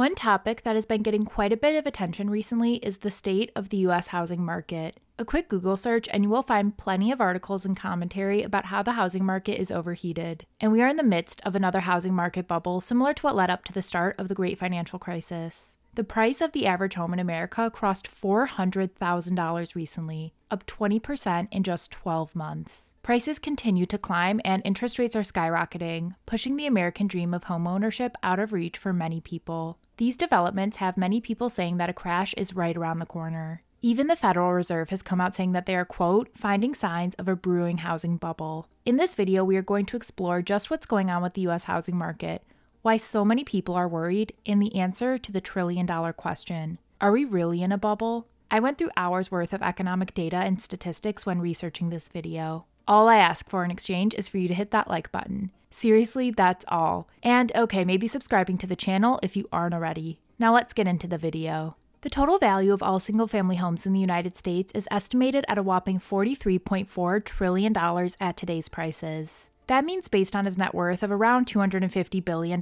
One topic that has been getting quite a bit of attention recently is the state of the US housing market. A quick Google search and you will find plenty of articles and commentary about how the housing market is overheated. And we are in the midst of another housing market bubble similar to what led up to the start of the Great Financial Crisis. The price of the average home in America crossed $400,000 recently, up 20% in just 12 months. Prices continue to climb and interest rates are skyrocketing, pushing the American dream of homeownership out of reach for many people. These developments have many people saying that a crash is right around the corner. Even the Federal Reserve has come out saying that they are, quote, finding signs of a brewing housing bubble. In this video, we are going to explore just what's going on with the US housing market, why so many people are worried, and the answer to the trillion-dollar question. Are we really in a bubble? I went through hours worth of economic data and statistics when researching this video. All I ask for in exchange is for you to hit that like button. Seriously, that's all. And okay, maybe subscribing to the channel if you aren't already. Now let's get into the video. The total value of all single-family homes in the United States is estimated at a whopping $43.4 trillion at today's prices. That means based on his net worth of around $250 billion,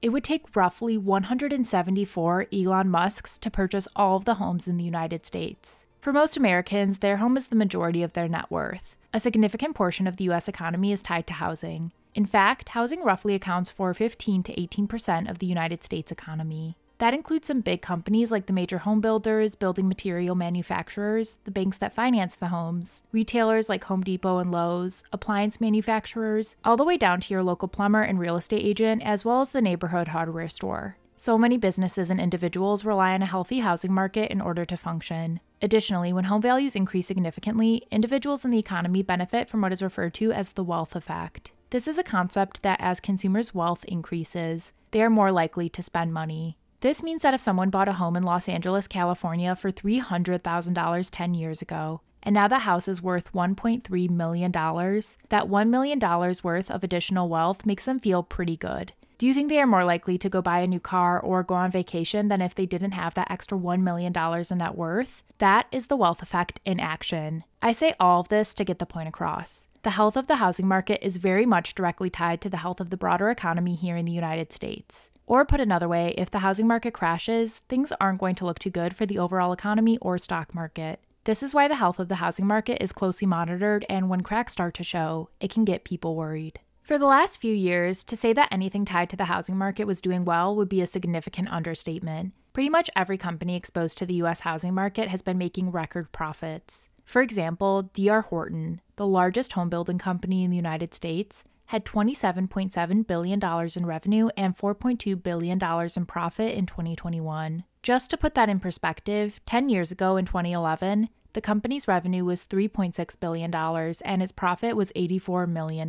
it would take roughly 174 Elon Musks to purchase all of the homes in the United States. For most Americans, their home is the majority of their net worth. A significant portion of the US economy is tied to housing. In fact, housing roughly accounts for 15 to 18% of the United States economy. That includes some big companies like the major home builders, building material manufacturers, the banks that finance the homes, retailers like Home Depot and Lowe's, appliance manufacturers, all the way down to your local plumber and real estate agent, as well as the neighborhood hardware store. So many businesses and individuals rely on a healthy housing market in order to function. Additionally, when home values increase significantly, individuals in the economy benefit from what is referred to as the wealth effect. This is a concept that as consumers' wealth increases, they are more likely to spend money. This means that if someone bought a home in Los Angeles, California for $300,000 10 years ago, and now the house is worth $1.3 million, that $1 million worth of additional wealth makes them feel pretty good. Do you think they are more likely to go buy a new car or go on vacation than if they didn't have that extra $1 million in net worth? That is the wealth effect in action. I say all of this to get the point across. The health of the housing market is very much directly tied to the health of the broader economy here in the United States. Or put another way, if the housing market crashes, things aren't going to look too good for the overall economy or stock market. This is why the health of the housing market is closely monitored, and when cracks start to show, it can get people worried. For the last few years, to say that anything tied to the housing market was doing well would be a significant understatement. Pretty much every company exposed to the US housing market has been making record profits. For example, D.R. Horton, the largest home building company in the United States, had $27.7 billion in revenue and $4.2 billion in profit in 2021. Just to put that in perspective, 10 years ago in 2011, the company's revenue was $3.6 billion and its profit was $84 million.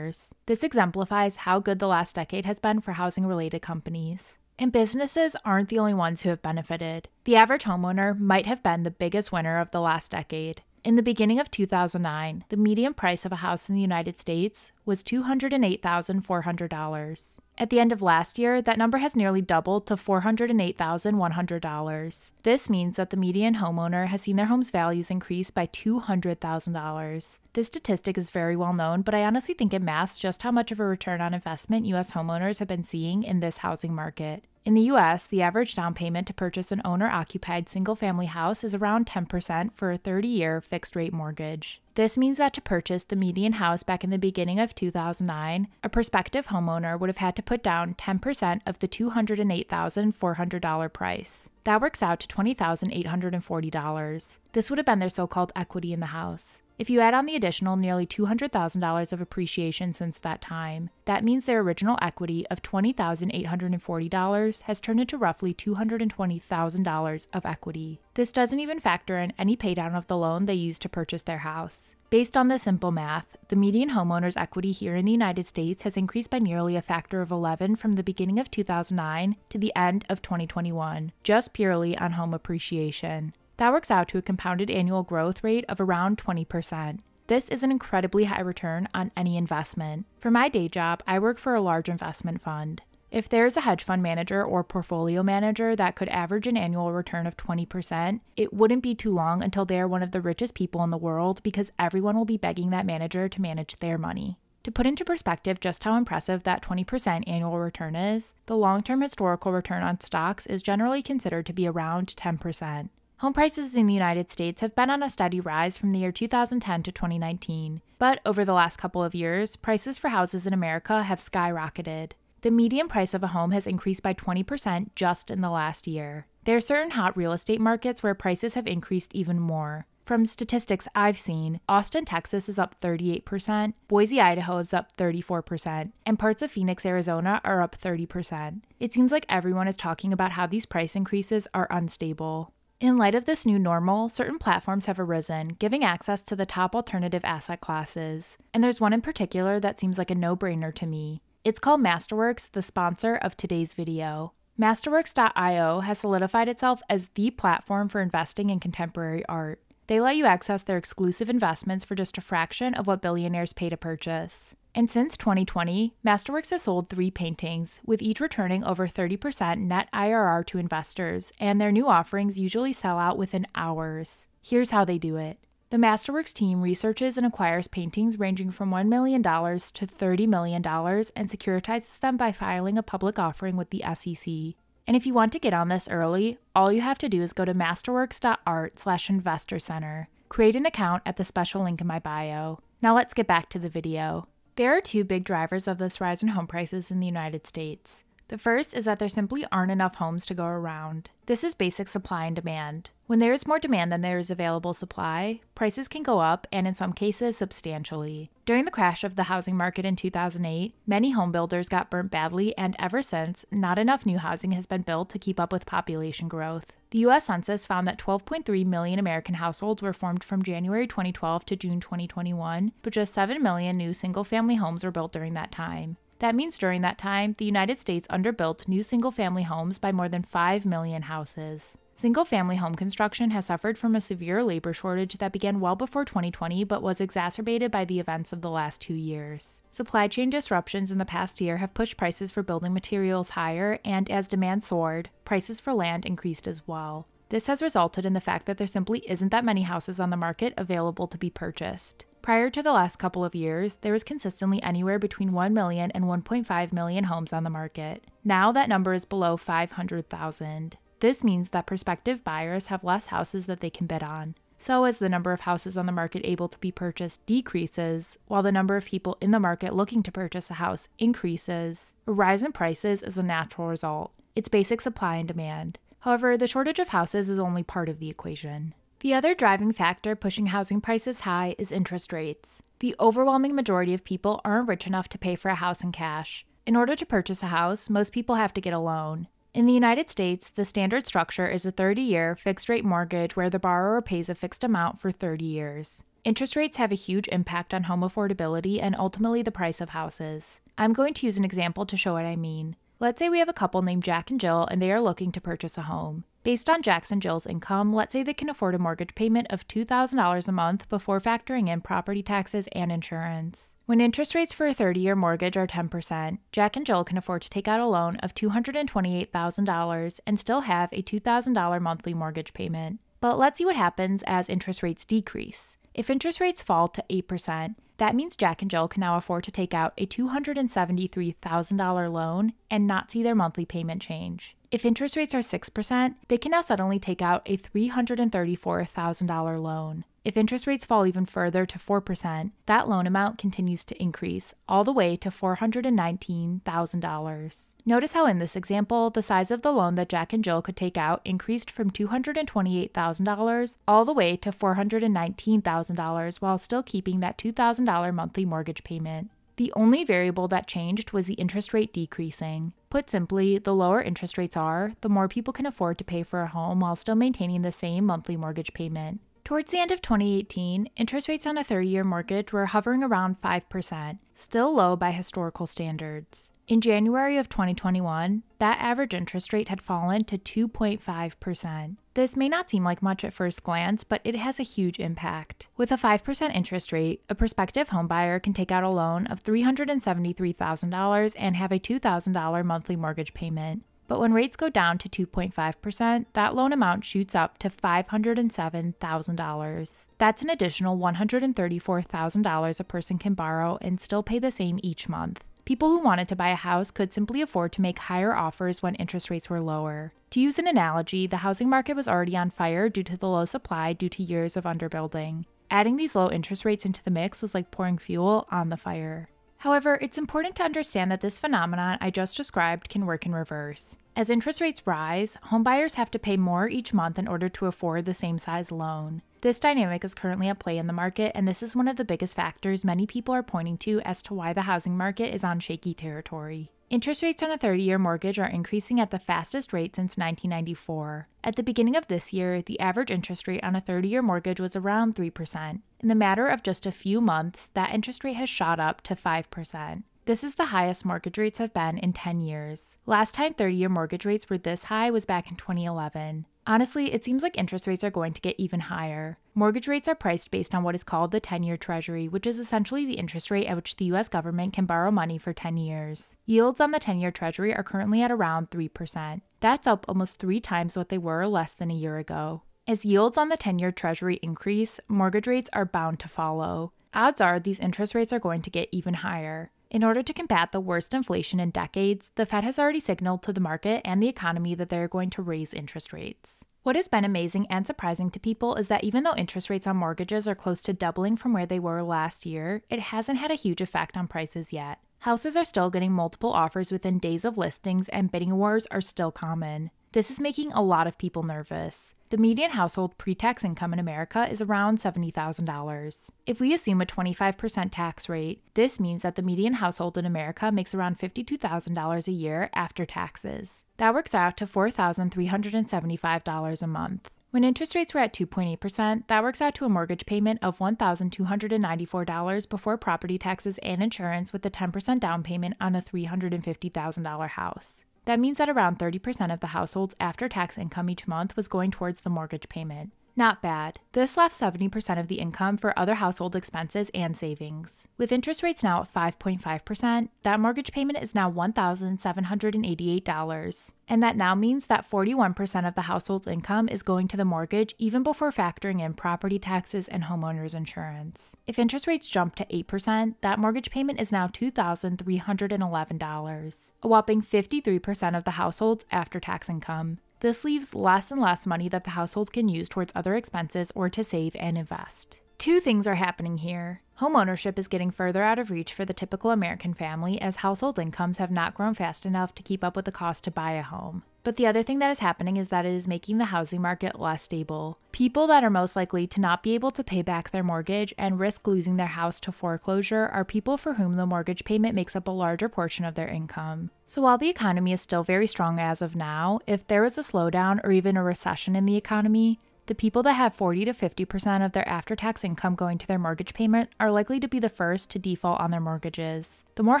This exemplifies how good the last decade has been for housing-related companies. And businesses aren't the only ones who have benefited. The average homeowner might have been the biggest winner of the last decade. In the beginning of 2009, the median price of a house in the United States was $208,400. At the end of last year, that number has nearly doubled to $408,100. This means that the median homeowner has seen their home's values increase by $200,000. This statistic is very well known, but I honestly think it masks just how much of a return on investment U.S. homeowners have been seeing in this housing market. In the U.S., the average down payment to purchase an owner-occupied single-family house is around 10% for a 30-year fixed-rate mortgage. This means that to purchase the median house back in the beginning of 2009, a prospective homeowner would have had to put down 10% of the $208,400 price. That works out to $20,840. This would have been their so-called equity in the house. If you add on the additional nearly $200,000 of appreciation since that time, that means their original equity of $20,840 has turned into roughly $220,000 of equity. This doesn't even factor in any paydown of the loan they used to purchase their house. Based on this simple math, the median homeowner's equity here in the United States has increased by nearly a factor of 11 from the beginning of 2009 to the end of 2021, just purely on home appreciation. That works out to a compounded annual growth rate of around 20%. This is an incredibly high return on any investment. For my day job, I work for a large investment fund. If there's a hedge fund manager or portfolio manager that could average an annual return of 20%, it wouldn't be too long until they are one of the richest people in the world because everyone will be begging that manager to manage their money. To put into perspective just how impressive that 20% annual return is, the long-term historical return on stocks is generally considered to be around 10%. Home prices in the United States have been on a steady rise from the year 2010 to 2019, but over the last couple of years, prices for houses in America have skyrocketed. The median price of a home has increased by 20% just in the last year. There are certain hot real estate markets where prices have increased even more. From statistics I've seen, Austin, Texas is up 38%, Boise, Idaho is up 34%, and parts of Phoenix, Arizona are up 30%. It seems like everyone is talking about how these price increases are unstable. In light of this new normal, certain platforms have arisen, giving access to the top alternative asset classes. And there's one in particular that seems like a no-brainer to me. It's called Masterworks, the sponsor of today's video. Masterworks.io has solidified itself as the platform for investing in contemporary art. They let you access their exclusive investments for just a fraction of what billionaires pay to purchase. And since 2020, Masterworks has sold 3 paintings, with each returning over 30% net IRR to investors, and their new offerings usually sell out within hours. Here's how they do it. The Masterworks team researches and acquires paintings ranging from $1 million to $30 million and securitizes them by filing a public offering with the SEC. And if you want to get on this early, all you have to do is go to masterworks.art/investor-center. Create an account at the special link in my bio. Now let's get back to the video. There are 2 big drivers of this rise in home prices in the United States. The first is that there simply aren't enough homes to go around. This is basic supply and demand. When there is more demand than there is available supply, prices can go up, and in some cases, substantially. During the crash of the housing market in 2008, many home builders got burnt badly, and ever since, not enough new housing has been built to keep up with population growth. The U.S. Census found that 12.3 million American households were formed from January 2012 to June 2021, but just 7 million new single-family homes were built during that time. That means during that time, the United States underbuilt new single-family homes by more than 5 million houses. Single-family home construction has suffered from a severe labor shortage that began well before 2020 but was exacerbated by the events of the last 2 years. Supply chain disruptions in the past year have pushed prices for building materials higher, and as demand soared, prices for land increased as well. This has resulted in the fact that there simply isn't that many houses on the market available to be purchased. Prior to the last couple of years, there was consistently anywhere between 1 million and 1.5 million homes on the market. Now that number is below 500,000. This means that prospective buyers have less houses that they can bid on. So as the number of houses on the market able to be purchased decreases, while the number of people in the market looking to purchase a house increases, a rise in prices is a natural result. It's basic supply and demand. However, the shortage of houses is only part of the equation. The other driving factor pushing housing prices high is interest rates. The overwhelming majority of people aren't rich enough to pay for a house in cash. In order to purchase a house, most people have to get a loan. In the United States, the standard structure is a 30-year fixed-rate mortgage where the borrower pays a fixed amount for 30 years. Interest rates have a huge impact on home affordability and ultimately the price of houses. I'm going to use an example to show what I mean. Let's say we have a couple named Jack and Jill and they are looking to purchase a home. Based on Jack's and Jill's income, let's say they can afford a mortgage payment of $2,000 a month before factoring in property taxes and insurance. When interest rates for a 30-year mortgage are 10%, Jack and Jill can afford to take out a loan of $228,000 and still have a $2,000 monthly mortgage payment. But let's see what happens as interest rates decrease. If interest rates fall to 8%, that means Jack and Jill can now afford to take out a $273,000 loan and not see their monthly payment change. If interest rates are 6%, they can now suddenly take out a $334,000 loan. If interest rates fall even further to 4%, that loan amount continues to increase, all the way to $419,000. Notice how in this example, the size of the loan that Jack and Jill could take out increased from $228,000 all the way to $419,000 while still keeping that $2,000 monthly mortgage payment. The only variable that changed was the interest rate decreasing. Put simply, the lower interest rates are, the more people can afford to pay for a home while still maintaining the same monthly mortgage payment. Towards the end of 2018, interest rates on a 30-year mortgage were hovering around 5%, still low by historical standards. In January of 2021, that average interest rate had fallen to 2.5%. This may not seem like much at first glance, but it has a huge impact. With a 5% interest rate, a prospective homebuyer can take out a loan of $373,000 and have a $2,000 monthly mortgage payment. But when rates go down to 2.5%, that loan amount shoots up to $507,000. That's an additional $134,000 a person can borrow and still pay the same each month. People who wanted to buy a house could simply afford to make higher offers when interest rates were lower. To use an analogy, the housing market was already on fire due to the low supply due to years of underbuilding. Adding these low interest rates into the mix was like pouring fuel on the fire. However, it's important to understand that this phenomenon I just described can work in reverse. As interest rates rise, homebuyers have to pay more each month in order to afford the same size loan. This dynamic is currently at play in the market, and this is one of the biggest factors many people are pointing to as to why the housing market is on shaky territory. Interest rates on a 30-year mortgage are increasing at the fastest rate since 1994. At the beginning of this year, the average interest rate on a 30-year mortgage was around 3%. In the matter of just a few months, that interest rate has shot up to 5%. This is the highest mortgage rates have been in 10 years. Last time 30-year mortgage rates were this high was back in 2011. Honestly, it seems like interest rates are going to get even higher. Mortgage rates are priced based on what is called the 10-year Treasury, which is essentially the interest rate at which the U.S. government can borrow money for 10 years. Yields on the 10-year Treasury are currently at around 3%. That's up almost 3 times what they were less than a year ago. As yields on the 10-year Treasury increase, mortgage rates are bound to follow. Odds are these interest rates are going to get even higher. In order to combat the worst inflation in decades, the Fed has already signaled to the market and the economy that they're going to raise interest rates. What has been amazing and surprising to people is that even though interest rates on mortgages are close to doubling from where they were last year, it hasn't had a huge effect on prices yet. Houses are still getting multiple offers within days of listings, and bidding wars are still common. This is making a lot of people nervous. The median household pre-tax income in America is around $70,000. If we assume a 25% tax rate, this means that the median household in America makes around $52,000 a year after taxes. That works out to $4,375 a month. When interest rates were at 2.8%, that works out to a mortgage payment of $1,294 before property taxes and insurance, with a 10% down payment on a $350,000 house. That means that around 30% of the household's after-tax income each month was going towards the mortgage payment. Not bad. This left 70% of the income for other household expenses and savings. With interest rates now at 5.5%, that mortgage payment is now $1,788. And that now means that 41% of the household's income is going to the mortgage even before factoring in property taxes and homeowners insurance. If interest rates jump to 8%, that mortgage payment is now $2,311, a whopping 53% of the household's after-tax income. This leaves less and less money that the household can use towards other expenses or to save and invest. Two things are happening here. Homeownership is getting further out of reach for the typical American family, as household incomes have not grown fast enough to keep up with the cost to buy a home. But the other thing that is happening is that it is making the housing market less stable. People that are most likely to not be able to pay back their mortgage and risk losing their house to foreclosure are people for whom the mortgage payment makes up a larger portion of their income. So while the economy is still very strong as of now, if there is a slowdown or even a recession in the economy, the people that have 40 to 50% of their after-tax income going to their mortgage payment are likely to be the first to default on their mortgages. The more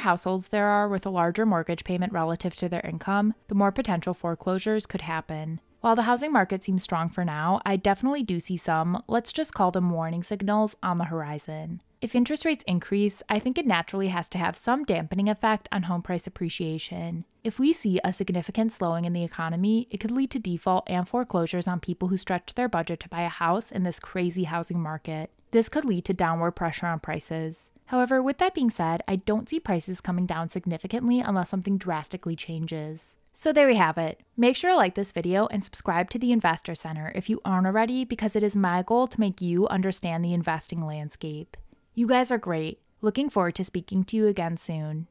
households there are with a larger mortgage payment relative to their income, the more potential foreclosures could happen. While the housing market seems strong for now, I definitely do see some, let's just call them warning signals, on the horizon. If interest rates increase, I think it naturally has to have some dampening effect on home price appreciation. If we see a significant slowing in the economy, it could lead to default and foreclosures on people who stretch their budget to buy a house in this crazy housing market. This could lead to downward pressure on prices. However, with that being said, I don't see prices coming down significantly unless something drastically changes. So there we have it. Make sure to like this video and subscribe to the Investor Center if you aren't already, because it is my goal to make you understand the investing landscape. You guys are great. Looking forward to speaking to you again soon.